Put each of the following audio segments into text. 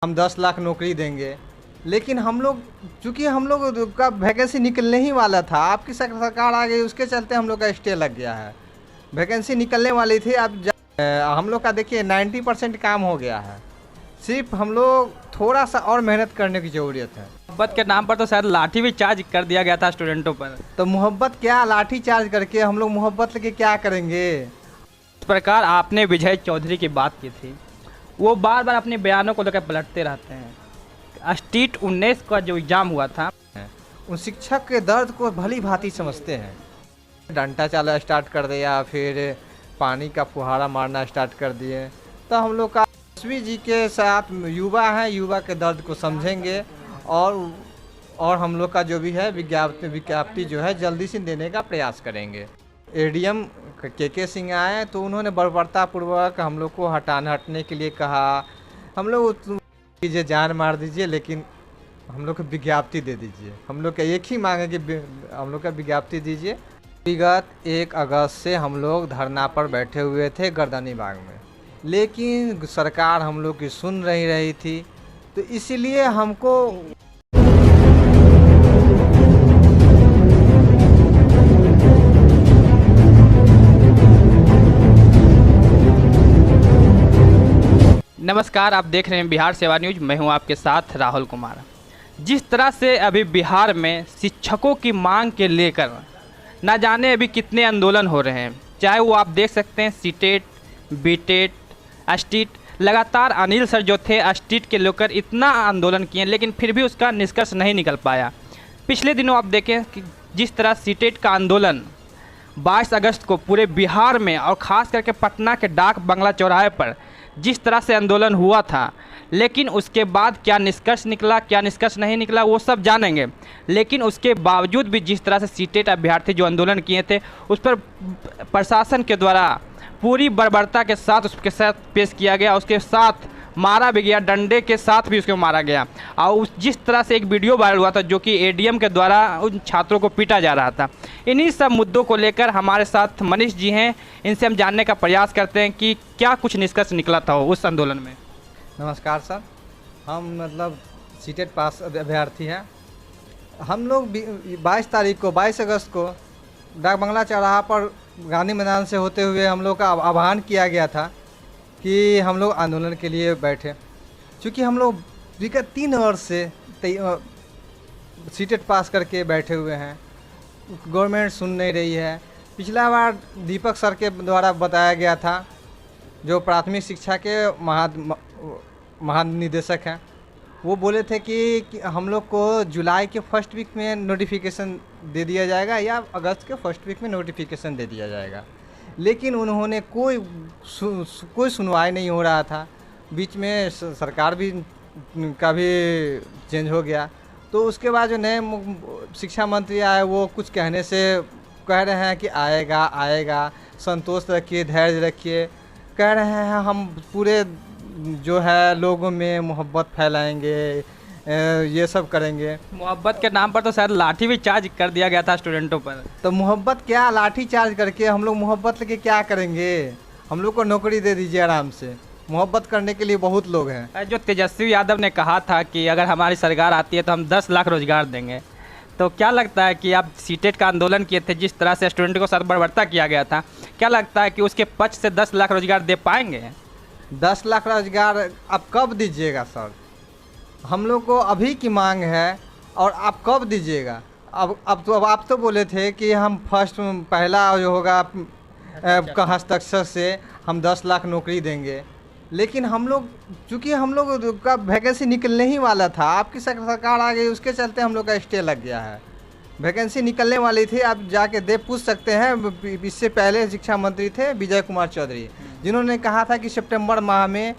हम 10 लाख नौकरी देंगे, लेकिन हम लोग चूँकि हम लोग का वैकेंसी निकलने ही वाला था, आपकी सरकार आ गई, उसके चलते हम लोग का स्टे लग गया है। वैकेंसी निकलने वाली थी, अब हम लोग का देखिए 90% काम हो गया है। सिर्फ हम लोग थोड़ा सा और मेहनत करने की ज़रूरत है। मोहब्बत के नाम पर तो शायद लाठी भी चार्ज कर दिया गया था स्टूडेंटों पर। तो मोहब्बत क्या, लाठी चार्ज करके हम लोग मोहब्बत लेके क्या करेंगे? इस प्रकार आपने विजय चौधरी की बात की थी, वो बार बार अपने बयानों को लेकर पलटते रहते हैं। स्ट्रीट 19 का जो एग्ज़ाम हुआ था, उन शिक्षक के दर्द को भली भांति समझते हैं। डंडा चाला स्टार्ट कर दिया, फिर पानी का फुहारा मारना स्टार्ट कर दिए। तो हम लोग का तेजस्वी जी के साथ युवा हैं, युवा के दर्द को समझेंगे और हम लोग का जो भी है विज्ञप्ति जो है जल्दी से देने का प्रयास करेंगे। एडीएम के सिंह आए तो उन्होंने बर्बरतापूर्वक हम लोग को हटने के लिए कहा। हम लोग कीजिए, जान मार दीजिए, लेकिन हम लोग को विज्ञप्ति दे दीजिए। हम लोग का एक ही मांग है कि हम लोग का विज्ञप्ति दीजिए। विगत 1 अगस्त से हम लोग धरना पर बैठे हुए थे गर्दनी बाग में, लेकिन सरकार हम लोग की सुन नहीं रही थी, तो इसीलिए हमको नमस्कार, आप देख रहे हैं बिहार सेवा न्यूज। मैं हूं आपके साथ राहुल कुमार। जिस तरह से अभी बिहार में शिक्षकों की मांग के लेकर ना जाने अभी कितने आंदोलन हो रहे हैं, चाहे वो आप देख सकते हैं सीटेट, बीटेट, स्ट्रीट। लगातार अनिल सर जो थे स्ट्रीट के लेकर इतना आंदोलन किए, लेकिन फिर भी उसका निष्कर्ष नहीं निकल पाया। पिछले दिनों आप देखें कि जिस तरह सीटेट का आंदोलन 22 अगस्त को पूरे बिहार में और ख़ास करके पटना के डाक बंगला चौराहे पर जिस तरह से आंदोलन हुआ था, लेकिन उसके बाद क्या निष्कर्ष निकला, क्या निष्कर्ष नहीं निकला, वो सब जानेंगे। लेकिन उसके बावजूद भी जिस तरह से सीटेट अभ्यर्थी जो आंदोलन किए थे, उस पर प्रशासन के द्वारा पूरी बर्बरता के साथ उसके साथ पेश किया गया, उसके साथ मारा भी गया, डंडे के साथ भी उसको मारा गया। और जिस तरह से एक वीडियो वायरल हुआ था जो कि एडीएम के द्वारा उन छात्रों को पीटा जा रहा था। इन्हीं सब मुद्दों को लेकर हमारे साथ मनीष जी हैं, इनसे हम जानने का प्रयास करते हैं कि क्या कुछ निष्कर्ष निकला था उस आंदोलन में। नमस्कार सर, हम सीटेट पास अभ्यर्थी हैं। हम लोग 22 अगस्त को डाक बंगला चौराहा पर गांधी मैदान से होते हुए हम लोग का आह्वान किया गया था कि हम लोग आंदोलन के लिए बैठे, क्योंकि हम लोग विगत 3 वर्ष से सीटेट पास करके बैठे हुए हैं। गवर्नमेंट सुन नहीं रही है। पिछला बार दीपक सर के द्वारा बताया गया था, जो प्राथमिक शिक्षा के महानिदेशक हैं, वो बोले थे कि हम लोग को जुलाई के फर्स्ट वीक में नोटिफिकेशन दे दिया जाएगा या अगस्त के फर्स्ट वीक में नोटिफिकेशन दे दिया जाएगा। लेकिन उन्होंने कोई सुनवाई नहीं हो रहा था। बीच में सरकार भी का भी चेंज हो गया, तो उसके बाद जो नए शिक्षा मंत्री आए वो कुछ कहने से कह रहे हैं कि आएगा आएगा, संतोष रखिए, धैर्य रखिए। कह रहे हैं हम पूरे जो है लोगों में मोहब्बत फैलाएंगे, ये सब करेंगे। मोहब्बत के नाम पर तो शायद लाठी भी चार्ज कर दिया गया था स्टूडेंटों पर। तो मोहब्बत क्या, लाठी चार्ज करके हम लोग मोहब्बत लेके क्या करेंगे? हम लोग को नौकरी दे दीजिए आराम से। मोहब्बत करने के लिए बहुत लोग हैं। जो तेजस्वी यादव ने कहा था कि अगर हमारी सरकार आती है तो हम 10 लाख रोजगार देंगे, तो क्या लगता है कि आप सीटेट का आंदोलन किए थे, जिस तरह से स्टूडेंट को साथ बर्बरता किया गया था, क्या लगता है कि उसके पक्ष से 10 लाख रोजगार दे पाएंगे? 10 लाख रोजगार आप कब दीजिएगा सर? हम लोग को अभी की मांग है और आप कब दीजिएगा? अब आप तो बोले थे कि हम पहला जो होगा का हस्ताक्षर से हम 10 लाख नौकरी देंगे, लेकिन हम लोग चूँकि हम लोग का वैकेंसी निकलने ही वाला था, आपकी सरकार आ गई, उसके चलते हम लोग का स्टे लग गया है। वैकेंसी निकलने वाली थी, आप जाके पूछ सकते हैं। इससे पहले शिक्षा मंत्री थे विजय कुमार चौधरी, जिन्होंने कहा था कि सितंबर माह में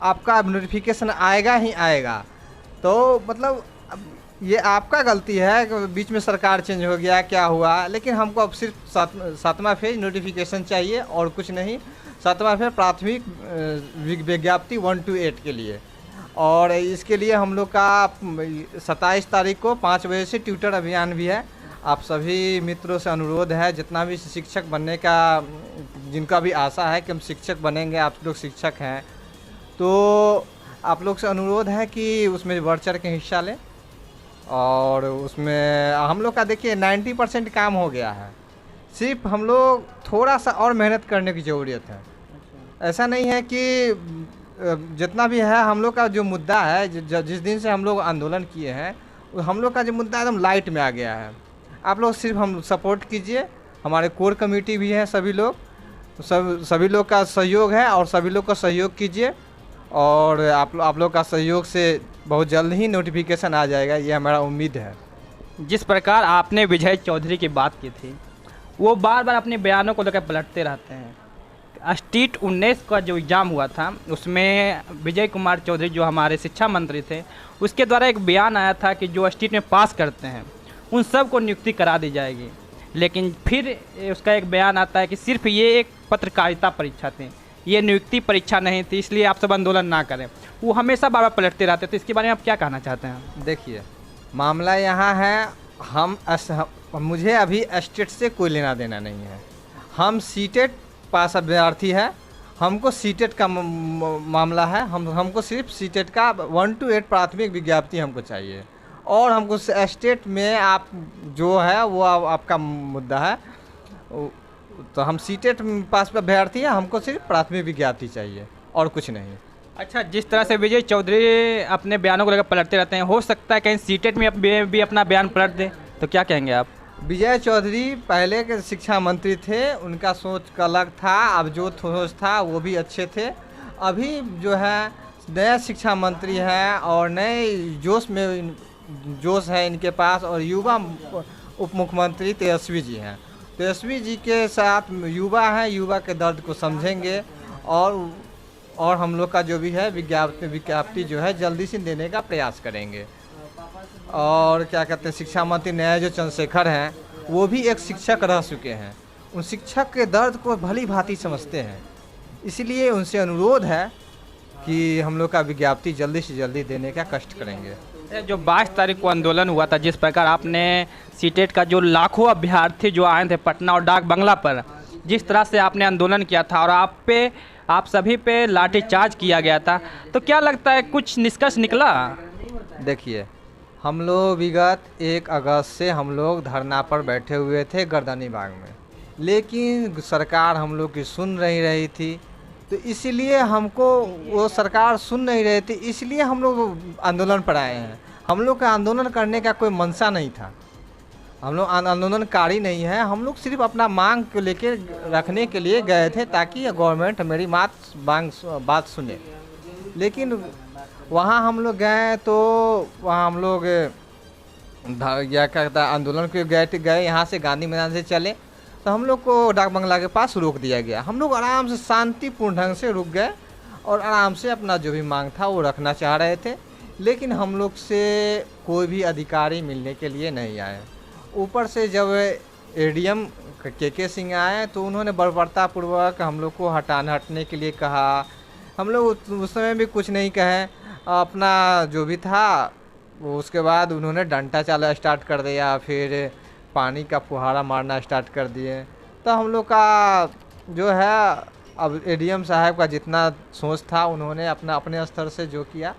आपका नोटिफिकेशन आएगा ही आएगा। तो मतलब ये आपका गलती है कि बीच में सरकार चेंज हो गया, क्या हुआ। लेकिन हमको अब सिर्फ 7वां फेज नोटिफिकेशन चाहिए और कुछ नहीं। 7वां फेज प्राथमिक विज्ञप्ति 1 to 8 के लिए, और इसके लिए हम लोग का 27 तारीख को 5 बजे से ट्विटर अभियान भी है। आप सभी मित्रों से अनुरोध है, जितना भी शिक्षक बनने का जिनका भी आशा है कि हम शिक्षक बनेंगे, आप लोग शिक्षक हैं, तो आप लोग से अनुरोध है कि उसमें बढ़ चढ़ के हिस्सा लें। और उसमें हम लोग का देखिए 90% काम हो गया है, सिर्फ हम लोग थोड़ा सा और मेहनत करने की ज़रूरत है। ऐसा नहीं है कि जितना भी है हम लोग का जो मुद्दा है, जिस दिन से हम लोग आंदोलन किए हैं, हम लोग का जो मुद्दा एकदम लाइट में आ गया है। आप लोग सिर्फ हम सपोर्ट कीजिए, हमारे कोर कमेटी भी है, सभी लोग का सहयोग है और सभी लोग का सहयोग कीजिए। और आप लोग का सहयोग से बहुत जल्द ही नोटिफिकेशन आ जाएगा, ये हमारा उम्मीद है। जिस प्रकार आपने विजय चौधरी की बात की थी, वो बार बार अपने बयानों को लेकर पलटते रहते हैं। स्ट्रीट 19 का जो एग्ज़ाम हुआ था, उसमें विजय कुमार चौधरी जो हमारे शिक्षा मंत्री थे, उसके द्वारा एक बयान आया था कि जो स्ट्रीट में पास करते हैं उन सब को नियुक्ति करा दी जाएगी। लेकिन फिर उसका एक बयान आता है कि सिर्फ ये एक पत्रकारिता परीक्षा थी, ये नियुक्ति परीक्षा नहीं थी, इसलिए आप सब आंदोलन ना करें। वो हमेशा बार बार पलटते रहते थे। इसके बारे में आप क्या कहना चाहते हैं? देखिए, मामला यहाँ है, मुझे अभी स्टेट से कोई लेना देना नहीं है। हम सीटेट पास अभ्यर्थी है, हमको सीटेट का मामला है। हमको सिर्फ सीटेट का 1 to 8 प्राथमिक विज्ञप्ति हमको चाहिए। और हमको स्टेट में आप जो है वो आपका मुद्दा है, तो हम सीटेट पास अभ्यर्थी है, हमको सिर्फ प्राथमिक विज्ञप्ति चाहिए और कुछ नहीं। अच्छा, जिस तरह से विजय चौधरी अपने बयानों को लेकर पलटते रहते हैं, हो सकता है कहीं सीटेट में भी अपना बयान पलट दे, तो क्या कहेंगे आप? विजय चौधरी पहले के शिक्षा मंत्री थे, उनका सोच का अलग था, अब जो सोच था वो भी अच्छे थे। अभी जो है नया शिक्षा मंत्री हैं और नए जोश है इनके पास, और युवा उप मुख्यमंत्री तेजस्वी जी हैं। तेजस्वी जी के साथ युवा हैं, युवा के दर्द को समझेंगे और हम लोग का जो भी है विज्ञप्ति जो है जल्दी से देने का प्रयास करेंगे। और क्या कहते हैं, शिक्षा मंत्री नया जो चंद्रशेखर हैं, वो भी एक शिक्षक रह चुके हैं, उन शिक्षक के दर्द को भली भांति समझते हैं। इसलिए उनसे अनुरोध है कि हम लोग का विज्ञप्ति जल्दी से जल्दी देने का कष्ट करेंगे। जो 22 तारीख को आंदोलन हुआ था, जिस प्रकार आपने सीटेट का जो लाखों अभ्यर्थी जो आए थे पटना और डाक बंगला पर, जिस तरह से आपने आंदोलन किया था और आप सभी पे लाठीचार्ज किया गया था, तो क्या लगता है कुछ निष्कर्ष निकला? देखिए, हम लोग विगत 1 अगस्त से हम लोग धरना पर बैठे हुए थे गर्दनी बाग में, लेकिन सरकार हम लोग की सुन नहीं रही थी। तो इसलिए हमको वो सरकार सुन नहीं रही थी, इसलिए हम लोग आंदोलन पर आए हैं। हम लोग का आंदोलन करने का कोई मंशा नहीं था, हम लोग आंदोलनकारी नहीं है। हम लोग सिर्फ अपना मांग को लेके रखने के लिए गए थे ताकि गवर्नमेंट मेरी बात सुने। लेकिन वहाँ हम लोग गए तो वहाँ हम लोग क्या कहता है आंदोलन के गए यहाँ से गांधी मैदान से चले तो हम लोग को डाक बंगला के पास रोक दिया गया। हम लोग आराम से शांतिपूर्ण ढंग से रुक गए और आराम से अपना जो भी मांग था वो रखना चाह रहे थे। लेकिन हम लोग से कोई भी अधिकारी मिलने के लिए नहीं आए। ऊपर से जब एडीएम के सिंह आए तो उन्होंने बर्बरतापूर्वक हम लोग को हटने के लिए कहा। हम लोग उस समय भी कुछ नहीं कहे, अपना जो भी था वो उसके बाद उन्होंने डंडा चाला स्टार्ट कर दिया, फिर पानी का फुहारा मारना स्टार्ट कर दिए। तो हम लोग का जो है अब एडीएम साहब का जितना सोच था उन्होंने अपने स्तर से जो किया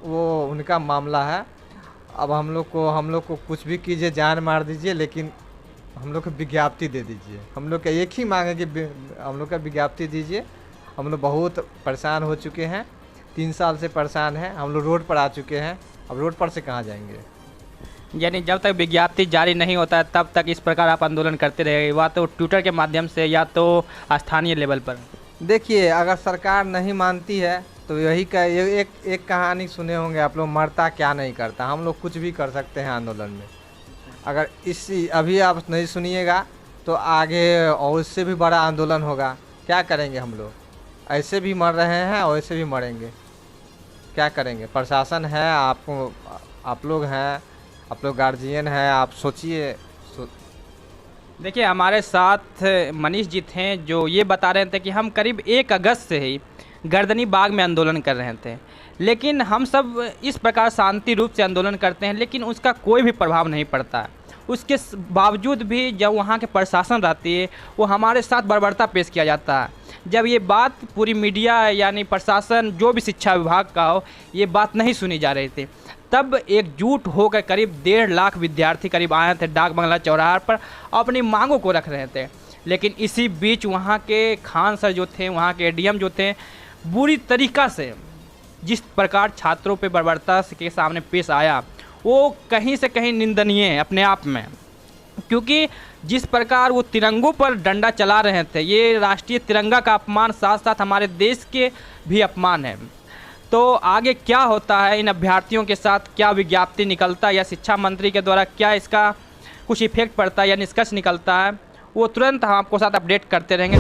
वो उनका मामला है। अब हम लोग को कुछ भी कीजिए, जान मार दीजिए, लेकिन हम लोग को विज्ञप्ति दे दीजिए। हम लोग का एक ही मांग है कि हम लोग का विज्ञप्ति दीजिए। हम लोग बहुत परेशान हो चुके हैं, 3 साल से परेशान हैं। हम लोग रोड पर आ चुके हैं, अब रोड पर से कहाँ जाएंगे। यानी जब तक विज्ञप्ति जारी नहीं होता है तब तक इस प्रकार आप आंदोलन करते रहेंगे, या तो ट्विटर के माध्यम से या तो स्थानीय लेवल पर? देखिए, अगर सरकार नहीं मानती है तो यही का एक कहानी सुने होंगे आप लोग, मरता क्या नहीं करता। हम लोग कुछ भी कर सकते हैं आंदोलन में। अगर अभी आप नहीं सुनिएगा तो आगे और इससे भी बड़ा आंदोलन होगा। क्या करेंगे हम लोग? ऐसे भी मर रहे हैं और ऐसे भी मरेंगे, क्या करेंगे? प्रशासन है, आप लोग हैं, आप लोग गार्जियन हैं, आप सोचिए। देखिए, हमारे साथ मनीष जी थे जो ये बता रहे थे कि हम करीब 1 अगस्त से ही गर्दनी बाग में आंदोलन कर रहे थे, लेकिन हम सब इस प्रकार शांति रूप से आंदोलन करते हैं लेकिन उसका कोई भी प्रभाव नहीं पड़ता है। उसके बावजूद भी जब वहाँ के प्रशासन रहती है वो हमारे साथ बर्बरता पेश किया जाता है। जब ये बात पूरी मीडिया यानी प्रशासन जो भी शिक्षा विभाग का हो, ये बात नहीं सुनी जा रही थी, तब एकजुट होकर करीब 1.5 लाख विद्यार्थी करीब आए थे डाक बंगला चौराहा पर, अपनी मांगों को रख रहे थे। लेकिन इसी बीच वहाँ के खान सर जो थे, वहाँ के एडीएम जो थे, बुरी तरीक़ा से जिस प्रकार छात्रों पे बर्बरता के सामने पेश आया वो कहीं से कहीं निंदनीय है अपने आप में, क्योंकि जिस प्रकार वो तिरंगों पर डंडा चला रहे थे, ये राष्ट्रीय तिरंगा का अपमान, साथ साथ हमारे देश के भी अपमान है। तो आगे क्या होता है इन अभ्यर्थियों के साथ, क्या विज्ञप्ति निकलता है या शिक्षा मंत्री के द्वारा क्या इसका कुछ इफेक्ट पड़ता है या निष्कर्ष निकलता है, वो तुरंत हम आपको साथ अपडेट करते रहेंगे।